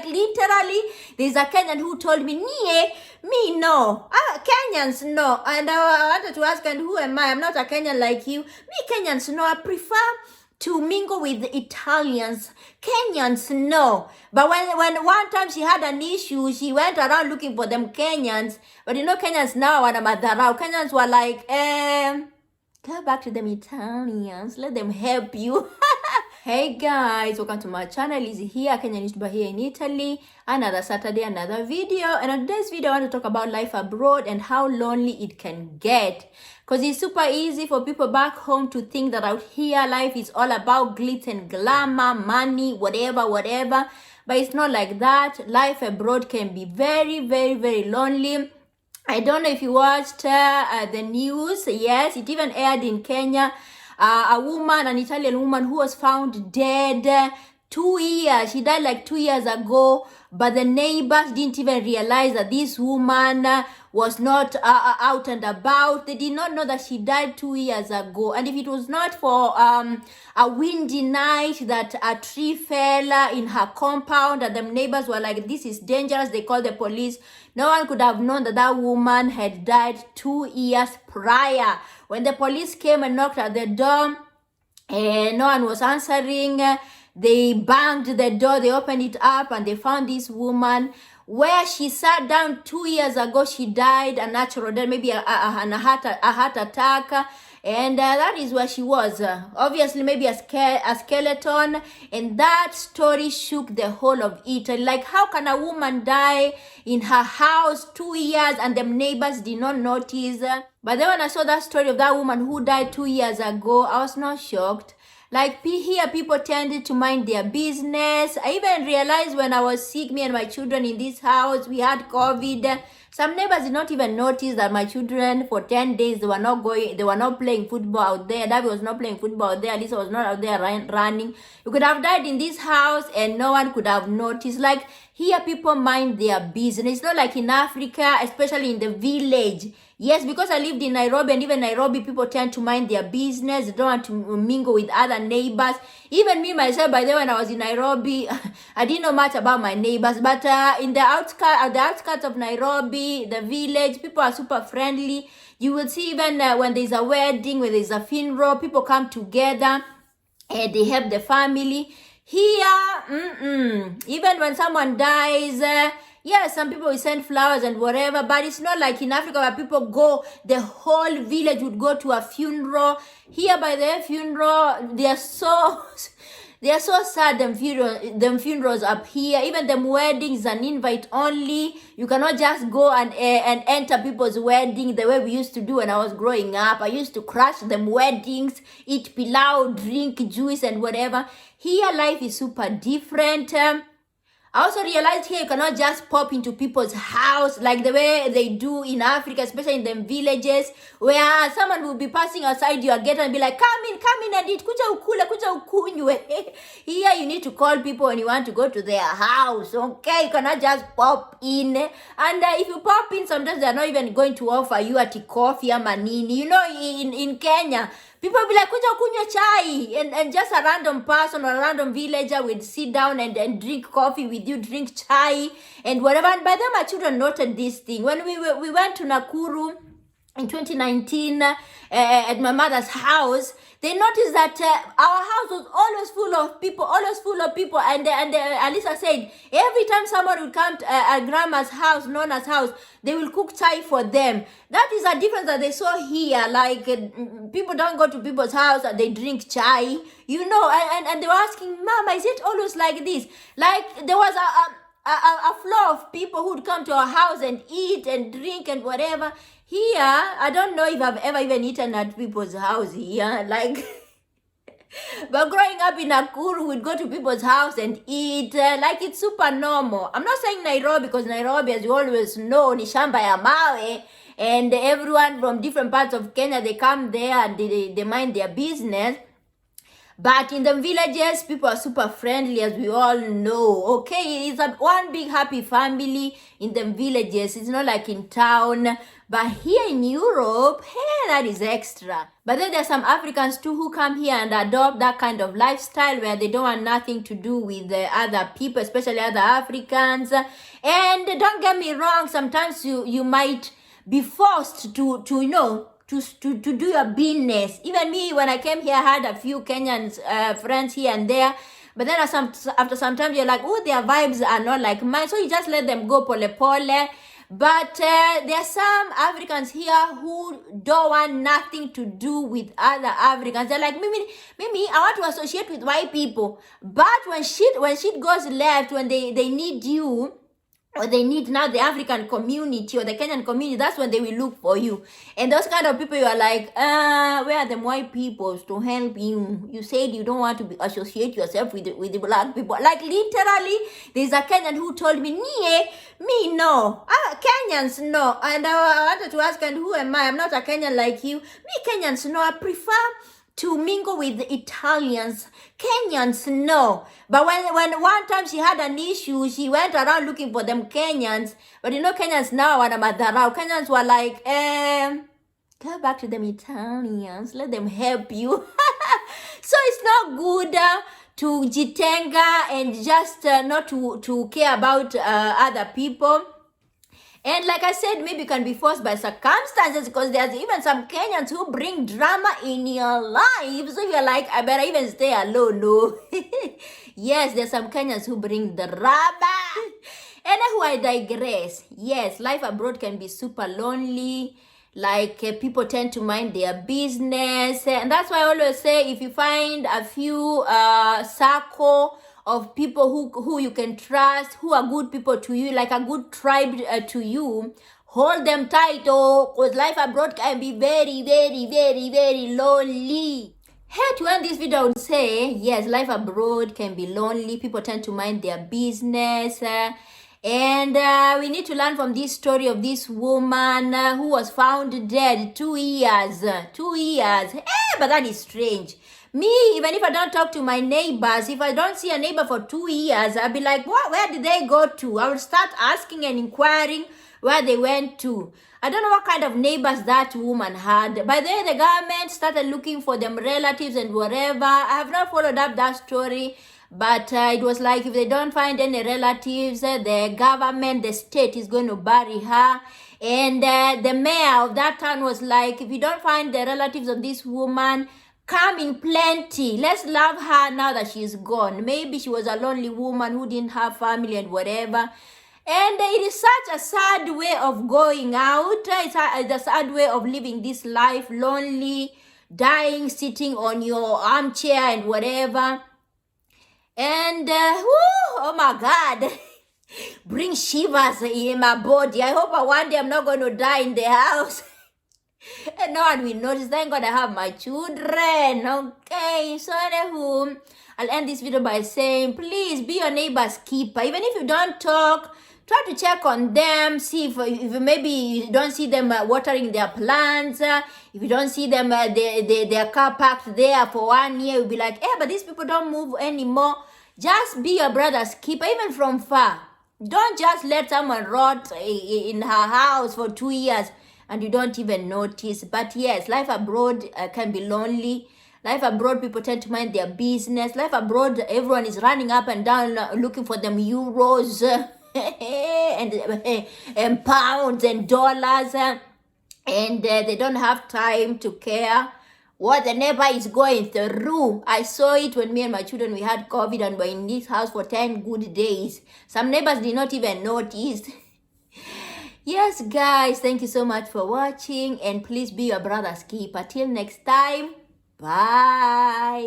Like literally, there's a Kenyan who told me, me no. Kenyans no. And I wanted to ask, and who am I? I'm not a Kenyan like you. Me Kenyans no. I prefer to mingle with Italians. Kenyans no. But when one time she had an issue, she went around looking for them Kenyans. But you know, Kenyans now are madharau. Kenyans were like, go back to them Italians. Let them help you. Hey guys, welcome to my channel. Lizzy here, Kenyan YouTuber here in Italy. Another Saturday, another video. And on today's video, I want to talk about life abroad and how lonely it can get. Because it's super easy for people back home to think that out here, life is all about glitz and glamour, money, whatever. But it's not like that. Life abroad can be very, very, very lonely. I don't know if you watched the news. Yes, it even aired in Kenya. An Italian woman who was found dead 2 years. She died like 2 years ago, but the neighbors didn't even realize that this woman was not out and about. They did not know that she died 2 years ago. And if it was not for a windy night that a tree fell in her compound and the neighbors were like, this is dangerous, they called the police, no one could have known that that woman had died 2 years prior. When the police came and knocked at the door, no one was answering. They banged the door, they opened it up, and they found this woman where she sat down 2 years ago. She died a natural death, maybe a heart attack. And that is where she was. Obviously, maybe a skeleton. And that story shook the whole of Italy. Like, how can a woman die in her house 2 years and the neighbors did not notice? But then when I saw that story of that woman who died 2 years ago, I was not shocked. Like, here people tended to mind their business. I even realized when I was sick, me and my children in this house, we had COVID. Some neighbors did not even notice that my children for 10 days, they were not playing football out there. Davi was not playing football out there. Lisa was not out there running. You could have died in this house and no one could have noticed. Like, here people mind their business. It's not like in Africa, especially in the village. Yes, because I lived in Nairobi, and even Nairobi, people tend to mind their business. They don't want to mingle with other neighbors. Even me, myself, by the way, when I was in Nairobi, I didn't know much about my neighbors. But in the outskirts of Nairobi, the village, people are super friendly. You will see even when there's a wedding, when there's a funeral, people come together and they help the family. Here, even when someone dies, yes, some people will send flowers and whatever, but it's not like in Africa where people go, the whole village would go to a funeral. Here by the funeral, they are so sad, them funerals up here. Even them weddings, an invite only. You cannot just go and enter people's wedding the way we used to do when I was growing up. I used to crash them weddings, eat pilau, drink juice and whatever. Here life is super different. I also realized here you cannot just pop into people's house like the way they do in Africa, especially in them villages, where someone will be passing outside your gate and be like, come in and eat, kuja ukule, kuja ukunywe. Here you need to call people when you want to go to their house, okay? You cannot just pop in. And if you pop in, sometimes they're not even going to offer you a coffee or manini. You know, in Kenya, people be like, kuja kunywa chai, and just a random person or a random villager would sit down and drink coffee with you, drink chai and whatever. And by then my children noted this thing. When we went to Nakuru in 2019 at my mother's house, they noticed that our house was always full of people. And Alisa said, every time someone would come to grandma's house, Nona's house, they will cook chai for them. That is a difference that they saw here. Like, people don't go to people's house and they drink chai, you know. And they were asking, Mama, is it always like this? Like, there was a flow of people who'd come to our house and eat and drink and whatever. Here, I don't know if I've ever even eaten at people's house here. Like, but growing up in Nakuru, we'd go to people's house and eat. Like, it's super normal. I'm not saying Nairobi, because Nairobi, as you always know, ni shamba ya mawe. And everyone from different parts of Kenya, they come there and they mind their business. But in the villages, people are super friendly, as we all know. Okay, it's one big happy family in the villages. It's not like in town. But here in Europe, hey, that is extra. But then there's some Africans too who come here and adopt that kind of lifestyle where they don't want nothing to do with the other people, especially other Africans. And don't get me wrong, sometimes you might be forced to do your business. Even me, when I came here, I had a few Kenyans friends here and there. But then after some time, you're like, oh, their vibes are not like mine. So you just let them go pole pole. But there are some Africans here who don't want nothing to do with other Africans. They're like, Mimi, I want to associate with white people. But when shit goes left, when they need you, or they need now the African community or the Kenyan community, that's when they will look for you. And those kind of people, you are like, where are the white people to help you? You said you don't want to associate yourself with the black people. Like literally, there's a Kenyan who told me, me no. Kenyans no. And I wanted to ask, and who am I? I'm not a Kenyan like you. Me Kenyans no. I prefer to mingle with the Italians. Kenyans, no. But when one time she had an issue, she went around looking for them Kenyans. But Kenyans now are madharau. Kenyans were like, go back to them Italians. Let them help you. So it's not good to jitenga and just not to care about other people. And like I said, maybe you can be forced by circumstances, because there's even some Kenyans who bring drama in your life. So you're like, I better even stay alone, no? Yes, there's some Kenyans who bring drama. Anywho, I digress. Yes, life abroad can be super lonely. Like people tend to mind their business. And that's why I always say, if you find a few circle of people who you can trust, who are good people to you, like a good tribe to you, hold them tight, because life abroad can be very, very, very, very lonely. Hey, to end this video, I would say, yes, life abroad can be lonely. People tend to mind their business. And we need to learn from this story of this woman who was found dead 2 years. 2 years. But that is strange. Me, even if I don't talk to my neighbors, if I don't see a neighbor for 2 years, I'll be like, what? Where did they go to? I will start asking and inquiring where they went to. I don't know what kind of neighbors that woman had. By the way, the government started looking for them relatives and whatever. I have not followed up that story. But it was like, if they don't find any relatives, the government, the state is going to bury her. And the mayor of that town was like, if you don't find the relatives of this woman, come in plenty. Let's love her now that she's gone. Maybe she was a lonely woman who didn't have family and whatever. And it is such a sad way of going out. It's a sad way of living this life, lonely, dying, sitting on your armchair and whatever. And, oh my God, bring shivers in my body. I hope one day I'm not going to die in the house. And no one will notice. Thank God I have my children. Okay, so anywho, I'll end this video by saying, please be your neighbor's keeper. Even if you don't talk, try to check on them. See if maybe you don't see them watering their plants. If you don't see them, their car parked there for 1 year, you'll be like, but these people don't move anymore. Just be your brother's keeper, even from far. Don't just let someone rot in her house for 2 years and you don't even notice. But yes, life abroad can be lonely. Life abroad, people tend to mind their business. Life abroad, everyone is running up and down looking for them euros and pounds and dollars. And they don't have time to care what the neighbor is going through. I saw it when me and my children, we had COVID and were in this house for 10 good days. Some neighbors did not even notice. Yes, guys, thank you so much for watching. And please be your brother's keeper. Till next time, bye.